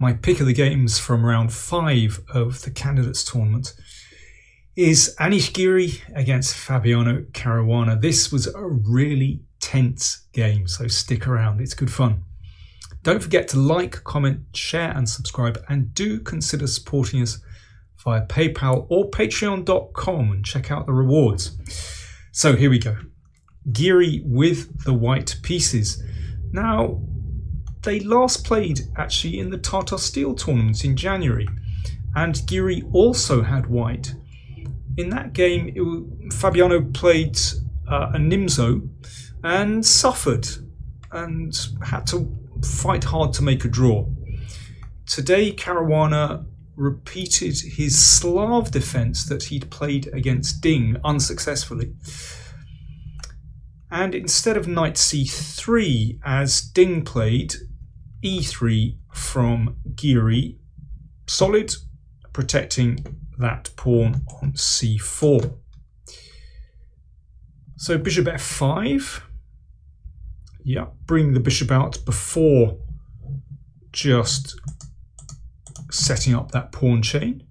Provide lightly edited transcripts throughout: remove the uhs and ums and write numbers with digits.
My pick of the games from round 5 of the Candidates tournament is Giri against Fabiano Caruana. This was a really tense game, so stick around, it's good fun. Don't forget to like, comment, share and subscribe, and do consider supporting us via PayPal or patreon.com and check out the rewards. So here we go. Giri with the white pieces. Now, they last played actually in the Tata Steel tournament in January, and Giri also had white. In that game, Fabiano played a Nimzo and suffered and had to fight hard to make a draw. Today, Caruana repeated his Slav defense that he'd played against Ding unsuccessfully. And instead of knight c3, as Ding played, e3 from Giri, solid, protecting that pawn on c4. So bishop f5, yeah, bring the bishop out before just setting up that pawn chain.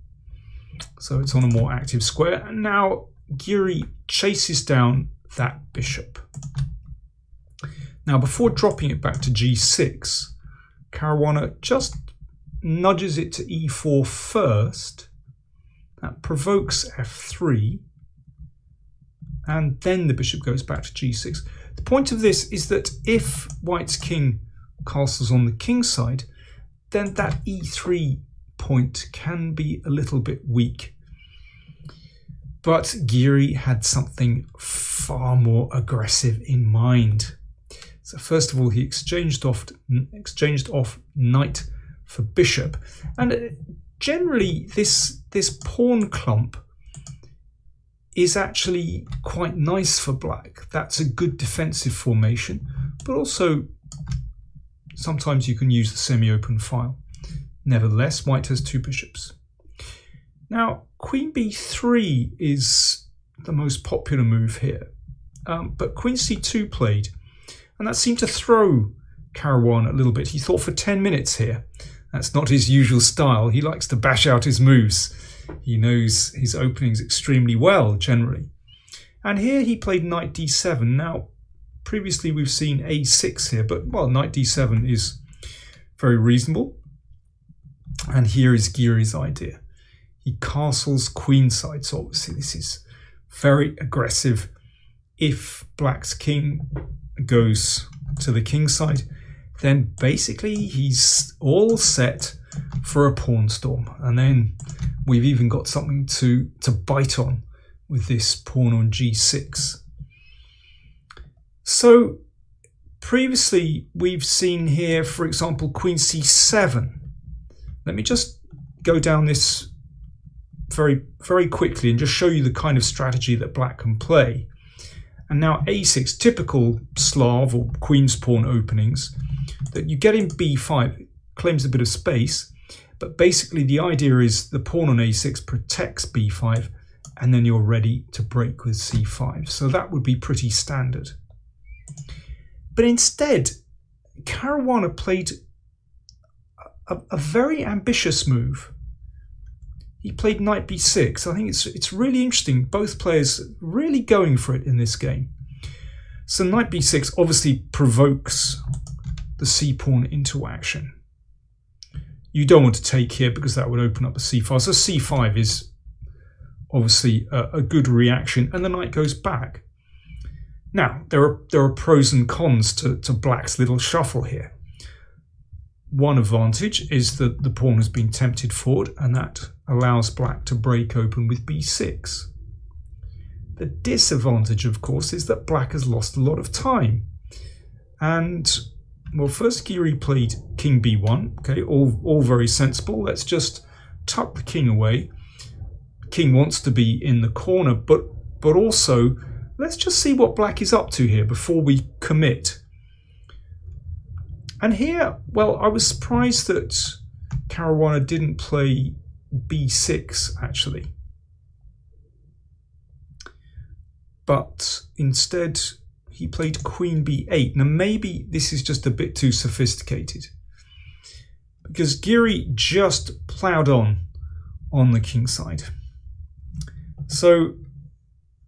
So it's on a more active square, and now Giri chases down that bishop. Now before dropping it back to g6, Caruana just nudges it to e4 first. That provokes f3, and then the bishop goes back to g6. The point of this is that if white's king castles on the king side, then that e3 point can be a little bit weak. But Giri had something far more aggressive in mind. So first of all, he exchanged off knight for bishop, and generally this pawn clump is actually quite nice for black. That's a good defensive formation, but also sometimes you can use the semi-open file. Nevertheless, white has two bishops. Now, queen b3 is the most popular move here, but queen c2 played, and that seemed to throw Caruana a little bit. He thought for 10 minutes here. That's not his usual style. He likes to bash out his moves. He knows his openings extremely well, generally. And here he played knight d7. Now, previously we've seen a6 here, but, well, knight d7 is very reasonable. And here is Giri's idea. He castles queenside, so obviously this is very aggressive. If black's king goes to the king side, then basically he's all set for a pawn storm. And then we've even got something to bite on with this pawn on g6. So previously we've seen here, for example, queen c7. Let me just go down this very quickly and just show you the kind of strategy that black can play. And now a6, typical Slav or queen's pawn openings that you get in b5. It claims a bit of space, but basically the idea is the pawn on a6 protects b5, and then you're ready to break with c5. So that would be pretty standard. But instead, Caruana played a very ambitious move. He played knight b6. I think it's really interesting. Both players really going for it in this game. So knight b6 obviously provokes the c pawn into action. You don't want to take here because that would open up a c5. So c5 is obviously a good reaction, and the knight goes back. Now there are pros and cons to black's little shuffle here. One advantage is that the pawn has been tempted forward, and that allows black to break open with b6. The disadvantage, of course, is that black has lost a lot of time. And, well, first Giri played king b1. Okay, all very sensible. Let's just tuck the king away. King wants to be in the corner, but also let's just see what black is up to here before we commit. And here, well, I was surprised that Caruana didn't play b6, actually. But instead, he played queen b8. Now, maybe this is just a bit too sophisticated. because Giri just ploughed on the king side. So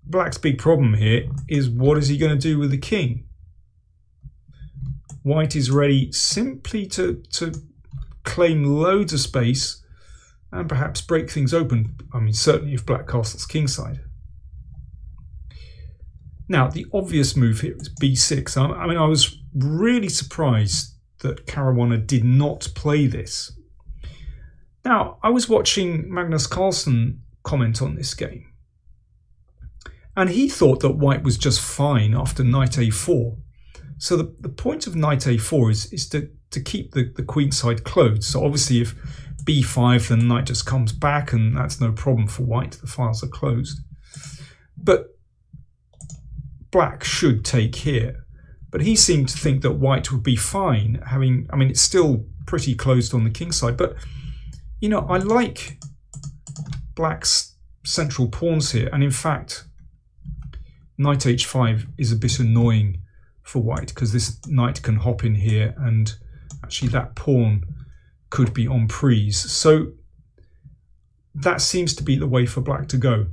Black's big problem here is, what is he going to do with the king? White is ready simply to claim loads of space and perhaps break things open. I mean, certainly if Black castles kingside. Now, the obvious move here is b6. I mean, I was really surprised that Caruana did not play this. Now, I was watching Magnus Carlsen comment on this game, and he thought that White was just fine after knight a4. So the point of knight a4 is to keep the queen side closed. So obviously if b5, then knight just comes back, and that's no problem for White. The files are closed. But Black should take here. But he seemed to think that White would be fine having, I mean, it's still pretty closed on the king side, but you know, I like Black's central pawns here, and in fact knight h5 is a bit annoying for White because this knight can hop in here, and actually that pawn could be en prise. So that seems to be the way for Black to go.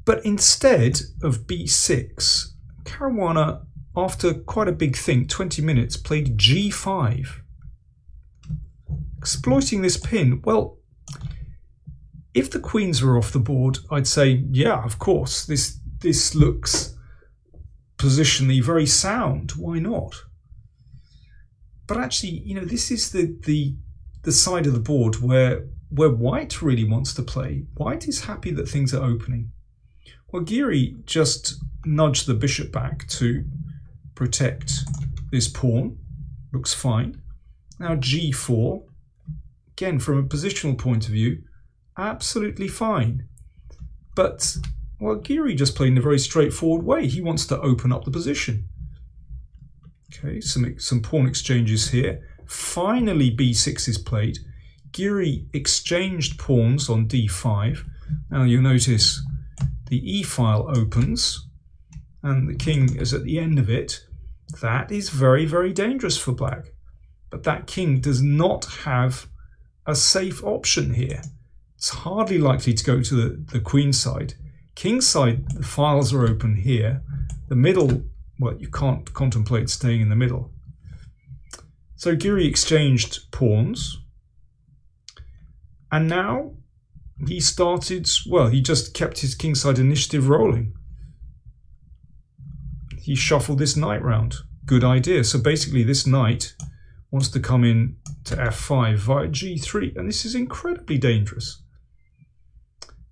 But instead of b6, Caruana, after quite a big think, 20 minutes, played g5. Exploiting this pin, well, if the queens were off the board, I'd say, yeah, of course, this looks positionally very sound. Why not? But actually, you know, this is the side of the board where White really wants to play. White is happy that things are opening. Well, Giri just nudged the bishop back to protect this pawn. Looks fine. Now g4. Again, from a positional point of view, absolutely fine. But, well, Giri just played in a very straightforward way. He wants to open up the position. Okay, some pawn exchanges here. Finally, b6 is played. Giri exchanged pawns on d5. Now you'll notice the e-file opens and the king is at the end of it. That is very, very dangerous for Black. But that king does not have a safe option here. It's hardly likely to go to the queen side. King side, the files are open here. The middle, well, you can't contemplate staying in the middle. So Giri exchanged pawns. And now he started, well, he just kept his kingside initiative rolling. He shuffled this knight round. Good idea. So basically this knight wants to come in to f5 via g3, and this is incredibly dangerous.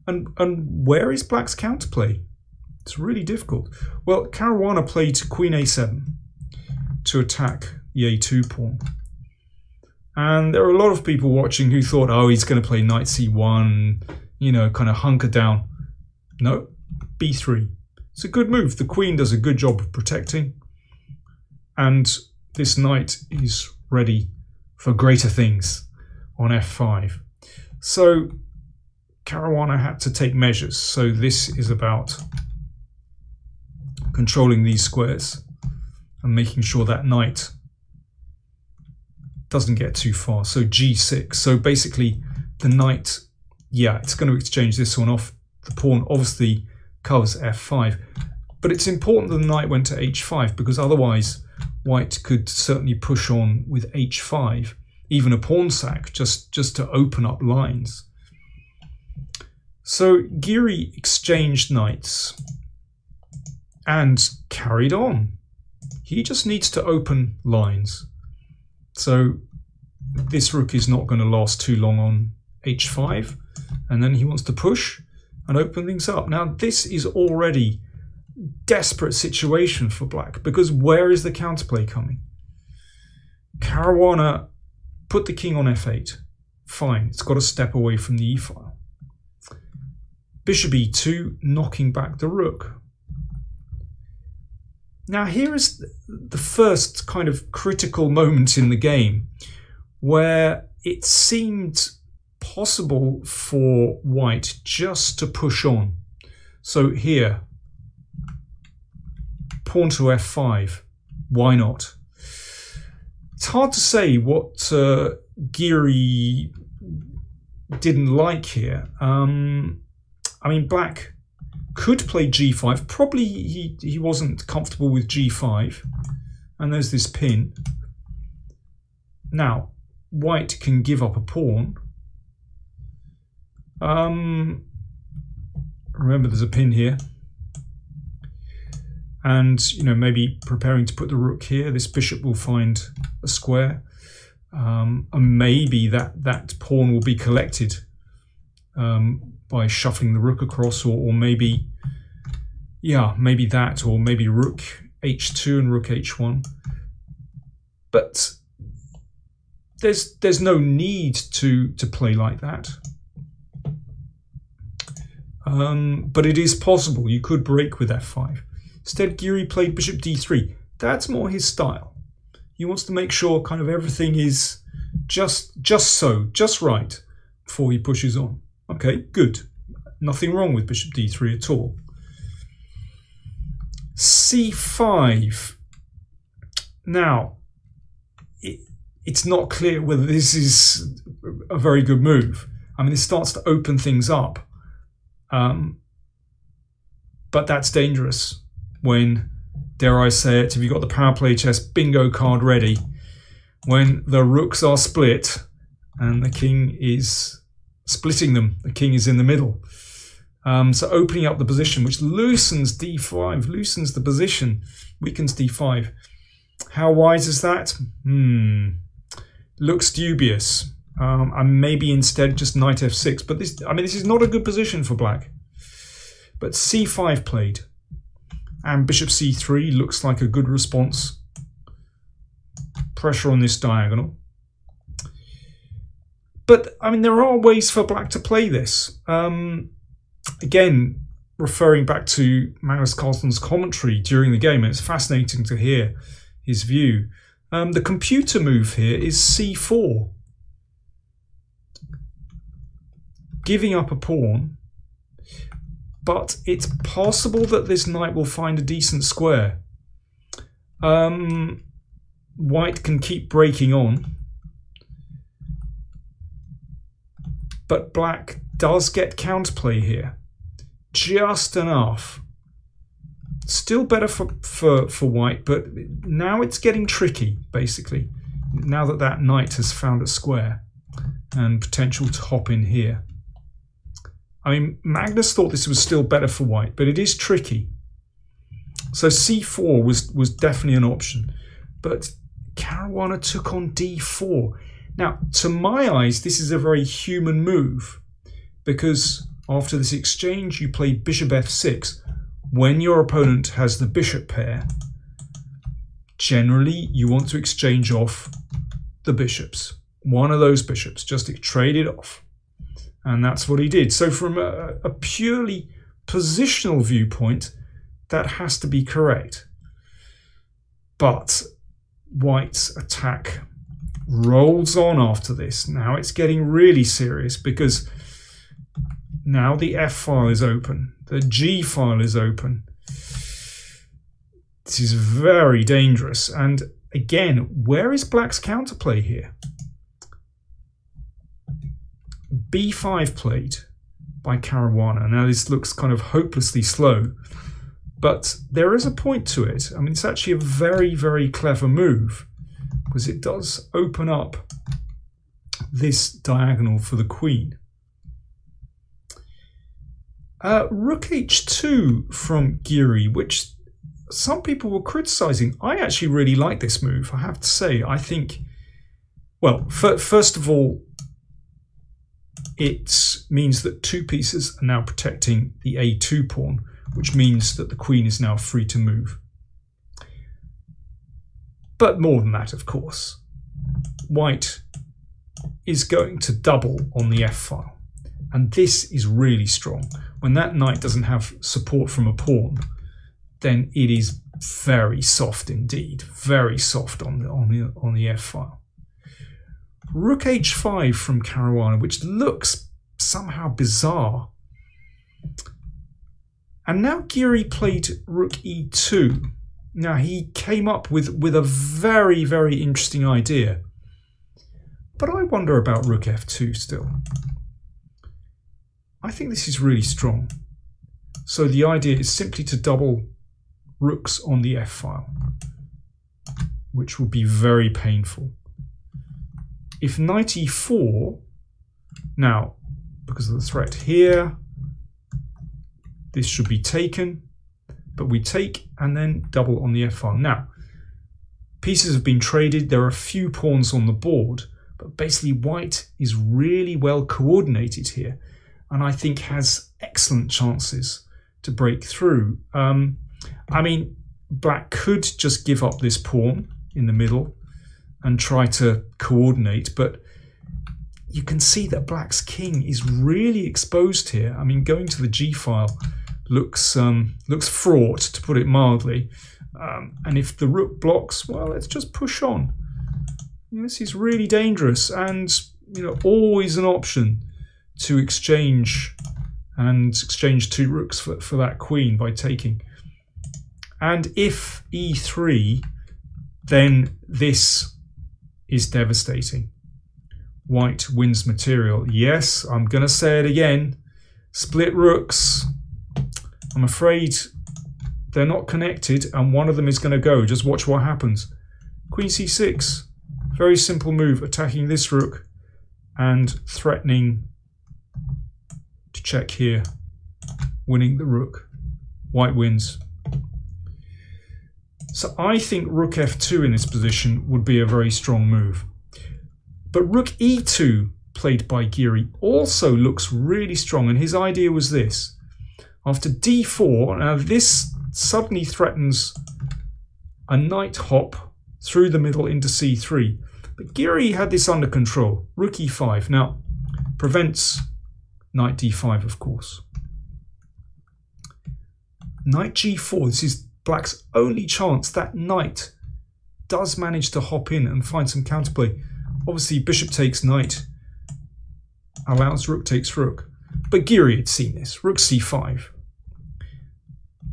And where is Black's counterplay? It's really difficult. Well, Caruana played queen a7 to attack the a2 pawn. And there are a lot of people watching who thought, oh, he's going to play knight c1, you know, kind of hunker down. No, b3. It's a good move. The queen does a good job of protecting. And this knight is ready for greater things on f5. So Caruana had to take measures. So this is about controlling these squares and making sure that knight doesn't get too far. So g6. So basically the knight, yeah, it's going to exchange this one off. The pawn obviously covers f5. But it's important that the knight went to h5 because otherwise White could certainly push on with h5, even a pawn sack, just to open up lines. So Giri exchanged knights and carried on. He just needs to open lines. So this rook is not going to last too long on h5, and then he wants to push and open things up. Now this is already a desperate situation for Black, because where is the counterplay coming? Caruana put the king on f8. Fine, it's got to step away from the e-file. Bishop e2, knocking back the rook. Now here is the first kind of critical moment in the game where it seemed possible for White just to push on. So here, pawn to f5, why not? It's hard to say what Giri didn't like here. I mean, black could play g5. Probably he wasn't comfortable with g5. And there's this pin. Now, white can give up a pawn. Remember, there's a pin here. And, you know, maybe preparing to put the rook here. This bishop will find a square. And maybe that pawn will be collected by shuffling the rook across, or maybe, yeah, maybe that, or maybe rook h2 and rook h1. But there's no need to play like that. But it is possible. You could break with f5. Instead, Giri played bishop d3. That's more his style. He wants to make sure kind of everything is just right before he pushes on. Okay, good. Nothing wrong with bishop d3 at all. c5. Now, it's not clear whether this is a very good move. I mean, it starts to open things up. But that's dangerous when, dare I say it, if you've got the PowerPlayChess bingo card ready, when the rooks are split and the king is splitting them, the king is in the middle. So opening up the position, which loosens d5, loosens the position, weakens d5. How wise is that? Looks dubious. And maybe instead just knight f6. But this, I mean, this is not a good position for black. But c5 played. And bishop c3 looks like a good response. Pressure on this diagonal. But, I mean, there are ways for black to play this. Again, referring back to Magnus Carlsen's commentary during the game, and it's fascinating to hear his view. The computer move here is c4. Giving up a pawn. But it's possible that this knight will find a decent square. White can keep breaking on. But black does get counterplay here. Just enough. Still better for white, but now it's getting tricky, basically. Now that that knight has found a square and potential to hop in here. I mean, Magnus thought this was still better for white, but it is tricky. So c4 was definitely an option. But Caruana took on d4. Now, to my eyes, this is a very human move, because after this exchange, you play bishop f6. When your opponent has the bishop pair, generally you want to exchange off the bishops. One of those bishops, just trade it off. And that's what he did. So from a purely positional viewpoint, that has to be correct. But white's attack rolls on after this. Now it's getting really serious, because now the F file is open. The G file is open. This is very dangerous. And again, where is black's counterplay here? B5 played by Caruana. Now this looks kind of hopelessly slow, but there is a point to it. I mean, it's actually a very, very clever move, because it does open up this diagonal for the queen. Rook h2 from Giri, which some people were criticizing. I actually really like this move, I have to say. I think, well, first of all, it means that two pieces are now protecting the a2 pawn, which means that the queen is now free to move. But more than that, of course, white is going to double on the f file. And this is really strong. When that knight doesn't have support from a pawn, then it is very soft indeed. Very soft on the f file. Rook h5 from Caruana, which looks somehow bizarre. And now Giri played rook e2. Now, he came up with a very, very interesting idea. But I wonder about rook f2 still. I think this is really strong. So the idea is simply to double rooks on the f-file, which will be very painful. If knight e4, now, because of the threat here, this should be taken, but we take and then double on the f-file. Now, pieces have been traded, there are a few pawns on the board, but basically white is really well coordinated here, and I think has excellent chances to break through. I mean, black could just give up this pawn in the middle and try to coordinate, but you can see that black's king is really exposed here. I mean, going to the g-file looks fraught, to put it mildly. And if the rook blocks, well, let's just push on. This is really dangerous, and always an option to exchange two rooks for that queen by taking. And if e3, then this is devastating. White wins material. Yes, I'm going to say it again. Split rooks. I'm afraid they're not connected, and one of them is going to go. Just watch what happens. Queen c6. Very simple move, attacking this rook and threatening to check here, winning the rook. White wins. So I think rook f2 in this position would be a very strong move. But rook e2, played by Giri, also looks really strong, and his idea was this. After d4, now this suddenly threatens a knight hop through the middle into c3. But Giri had this under control. Rook e5. Now, prevents knight d5, of course. Knight g4, this is black's only chance. That knight does manage to hop in and find some counterplay. Obviously, bishop takes knight allows rook takes rook. But Giri had seen this. Rook c5.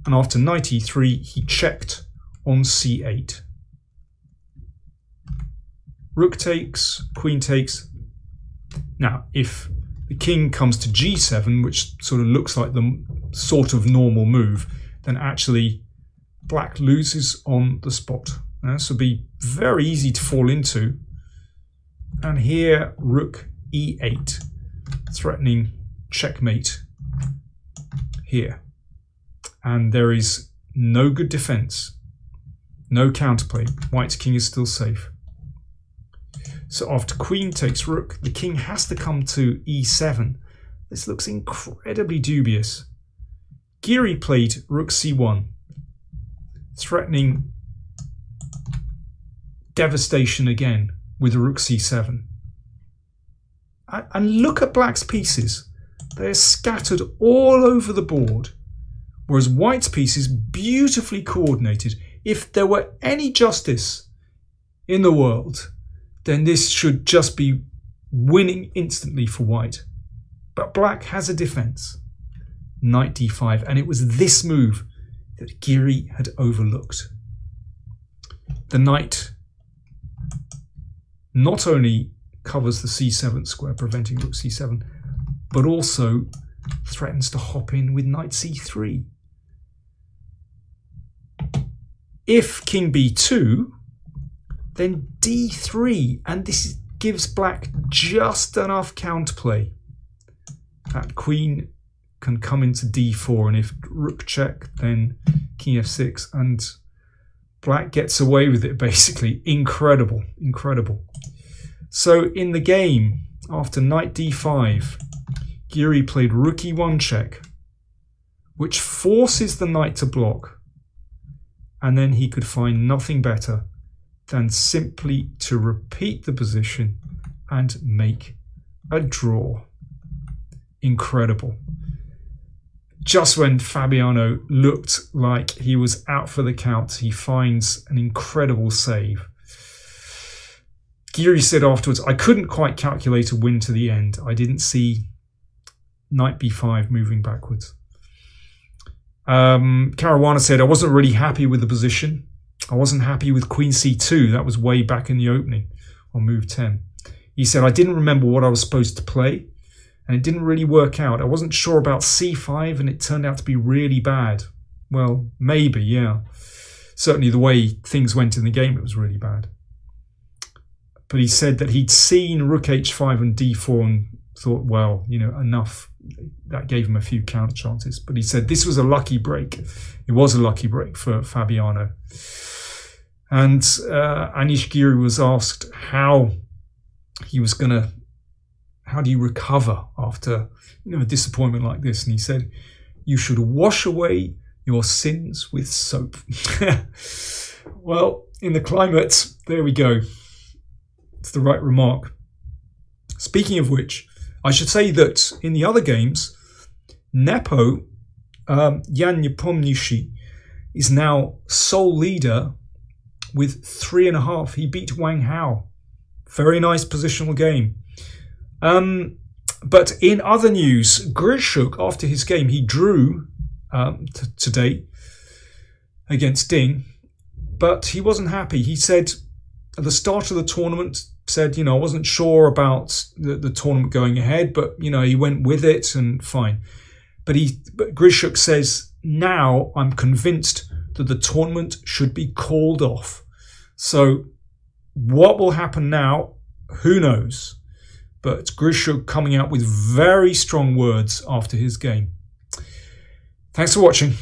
And after knight e3, he checked on c8. Rook takes, queen takes. Now, if the king comes to g7, which sort of looks like the sort of normal move, then actually black loses on the spot. This will be very easy to fall into. And here, rook e8, threatening checkmate here. And there is no good defense, no counterplay. White's king is still safe. So after queen takes rook, the king has to come to e7. This looks incredibly dubious. Giri played rook c1, threatening devastation again with rook c7. And look at black's pieces. They're scattered all over the board, whereas white's piece is beautifully coordinated. If there were any justice in the world, then this should just be winning instantly for white. But black has a defense. Knight d5, and it was this move that Giri had overlooked. The knight not only covers the c7 square, preventing rook c7, but also threatens to hop in with knight c3. If king b2, then d3, and this gives black just enough counterplay. That queen can come into d4, and if rook check, then king f6, and black gets away with it, basically. Incredible, incredible. So in the game, after knight d5, Giri played rook e1 check, which forces the knight to block, and then he could find nothing better than simply to repeat the position and make a draw. Incredible. Just when Fabiano looked like he was out for the count, he finds an incredible save. Giri said afterwards, I couldn't quite calculate a win to the end. I didn't see knight b5 moving backwards. Caruana said, I wasn't really happy with the position. I wasn't happy with Queen C2. That was way back in the opening on move 10. He said, I didn't remember what I was supposed to play, and it didn't really work out. I wasn't sure about C5, and it turned out to be really bad. Well, maybe, yeah. Certainly the way things went in the game, it was really bad. But he said that he'd seen Rook H5 and D4 and thought, well, you know, enough. That gave him a few counter chances. But he said this was a lucky break. It was a lucky break for Fabiano. And Anish Giri was asked how he was going to, how do you recover after, you know, a disappointment like this? And he said, you should wash away your sins with soap. Well, in the climate, there we go. It's the right remark. Speaking of which, I should say that in the other games, Nepo, Jan Nepomniachtchi, is now sole leader with 3.5. He beat Wang Hao. Very nice positional game. But in other news, Grishuk, after his game, he drew today against Ding, but he wasn't happy. He said at the start of the tournament, said, you know, I wasn't sure about the tournament going ahead, but, you know, he went with it and fine. But Grishuk says, now I'm convinced that the tournament should be called off. So what will happen now? Who knows? But Grishuk coming out with very strong words after his game. Thanks for watching.